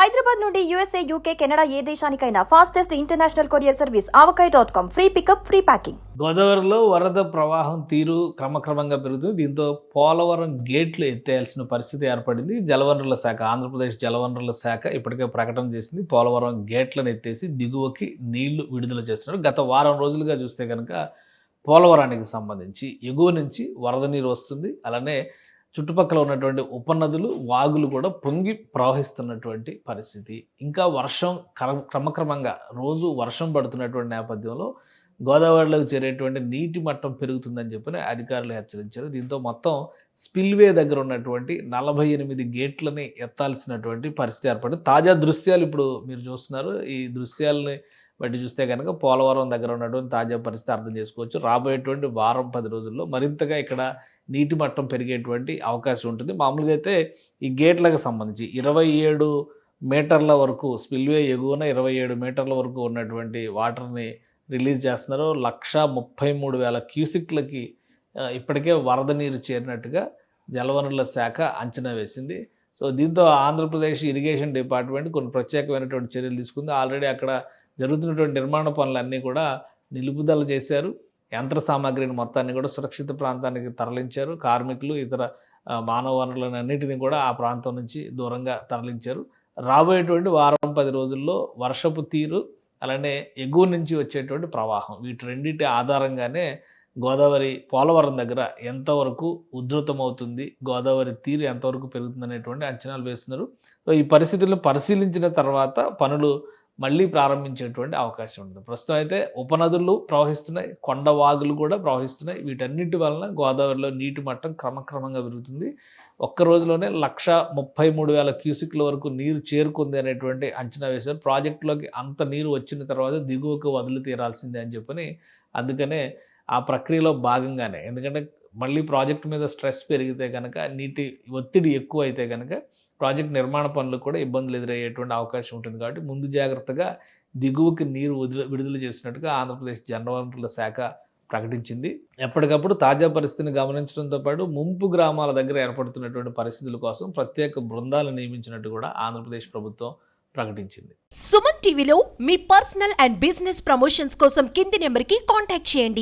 హైదరాబాద్ నుండి USA, UK, Canada ఏ దేశానికైనా fastest international courier service avocai.com. Free pickup, free packing. గోదావరిలో వరద ప్రవాహం తీరు క్రమక్రమంగా పెరుగుతుంది. దీంతో పోలవరం గేట్లు ఎత్తేయాల్సిన పరిస్థితి ఏర్పడింది. జలవనరుల శాఖ, ఆంధ్రప్రదేశ్ జలవనరుల శాఖ ఇప్పటికే ప్రకటన చేసింది. పోలవరం గేట్లను ఎత్తేసి దిగువకి నీళ్లు విడుదల చేస్తున్నారు. గత వారం రోజులుగా చూస్తే కనుక పోలవరానికి సంబంధించి ఎగువ నుంచి వరద నీరు వస్తుంది. అలానే చుట్టుపక్కల ఉన్నటువంటి ఉపనదులు, వాగులు కూడా పొంగి ప్రవహిస్తున్నటువంటి పరిస్థితి. ఇంకా వర్షం క్రమక్రమంగా రోజు వర్షం పడుతున్నటువంటి నేపథ్యంలో గోదావరిలోకి చేరేటువంటి నీటి మట్టం పెరుగుతుందని చెప్పి అధికారులు హెచ్చరించారు. దీంతో మొత్తం స్పిల్వే దగ్గర ఉన్నటువంటి 48 గేట్లని ఎత్తాల్సినటువంటి పరిస్థితి ఏర్పడింది. తాజా దృశ్యాలు ఇప్పుడు మీరు చూస్తున్నారు. ఈ దృశ్యాలని బట్టి చూస్తే కనుక పోలవరం దగ్గర ఉన్నటువంటి తాజా పరిస్థితి అర్థం చేసుకోవచ్చు. రాబోయేటువంటి వారం 10 రోజుల్లో మరింతగా ఇక్కడ నీటి మట్టం పెరిగేటువంటి అవకాశం ఉంటుంది. మామూలుగా అయితే ఈ గేట్లకు సంబంధించి 27 మీటర్ల వరకు స్పిల్వే ఎగువన 27 మీటర్ల వరకు ఉన్నటువంటి వాటర్ని రిలీజ్ చేస్తున్నారు. 1,33,000 క్యూసిక్లకి ఇప్పటికే వరద నీరు చేరినట్టుగా జలవనరుల శాఖ అంచనా వేసింది. సో దీంతో ఆంధ్రప్రదేశ్ ఇరిగేషన్ డిపార్ట్మెంట్ కొన్ని ప్రత్యేకమైనటువంటి చర్యలు తీసుకుంది. ఆల్రెడీ అక్కడ జరుగుతున్నటువంటి నిర్మాణ పనులన్నీ కూడా నిలుపుదల చేశారు. యంత్ర సామాగ్రిని మొత్తాన్ని కూడా సురక్షిత ప్రాంతానికి తరలించారు. కార్మికులు, ఇతర మానవ వనరులను అన్నిటిని కూడా ఆ ప్రాంతం నుంచి దూరంగా తరలించారు. రాబోయేటువంటి వారం 10 రోజుల్లో వర్షపు తీరు, అలానే ఎగువ నుంచి వచ్చేటువంటి ప్రవాహం, వీటి రెండింటి ఆధారంగానే గోదావరి పోలవరం దగ్గర ఎంతవరకు ఉధృతమవుతుంది, గోదావరి తీరు ఎంతవరకు పెరుగుతుంది అనేటువంటి అంచనాలు వేస్తున్నారు. సో ఈ పరిస్థితులను పరిశీలించిన తర్వాత పనులు మళ్ళీ ప్రారంభించేటువంటి అవకాశం ఉంటుంది. ప్రస్తుతం అయితే ఉపనదులు ప్రవహిస్తున్నాయి, కొండవాగులు కూడా ప్రవహిస్తున్నాయి. వీటన్నిటి వలన గోదావరిలో నీటి మట్టం క్రమక్రమంగా పెరుగుతుంది. ఒక్క రోజులోనే 1,33,000 క్యూసిక్ల వరకు నీరు చేరుకుంది అనేటువంటి అంచనా వేశారు. ప్రాజెక్టులోకి అంత నీరు వచ్చిన తర్వాత దిగువకు వదిలి తీరాల్సిందే అని చెప్పని, అందుకనే ఆ ప్రక్రియలో భాగంగానే, ఎందుకంటే మళ్ళీ ప్రాజెక్టు మీద స్ట్రెస్ పెరిగితే కనుక, నీటి ఒత్తిడి ఎక్కువ అయితే కనుక ప్రాజెక్ట్ నిర్మాణ పనులు కూడా ఇబ్బందులు ఎదురయ్యేటువంటి అవకాశం ఉంటుంది. కాబట్టి ముందు జాగ్రత్తగా దిగువకి నీరు విడుదల చేసినట్టుగా ఆంధ్రప్రదేశ్ జలవనరుల శాఖ ప్రకటించింది. ఎప్పటికప్పుడు తాజా పరిస్థితిని గమనించడంతో పాటు ముంపు గ్రామాల దగ్గర ఏర్పడుతున్నటువంటి పరిస్థితుల కోసం ప్రత్యేక బృందాలు నియమించినట్టు కూడా ఆంధ్రప్రదేశ్ ప్రభుత్వం ప్రకటించింది. సుమన్ టీవీలో మీ పర్సనల్ అండ్ బిజినెస్ ప్రమోషన్స్ కోసం కింది నెంబర్కి కాంటాక్ట్ చేయండి.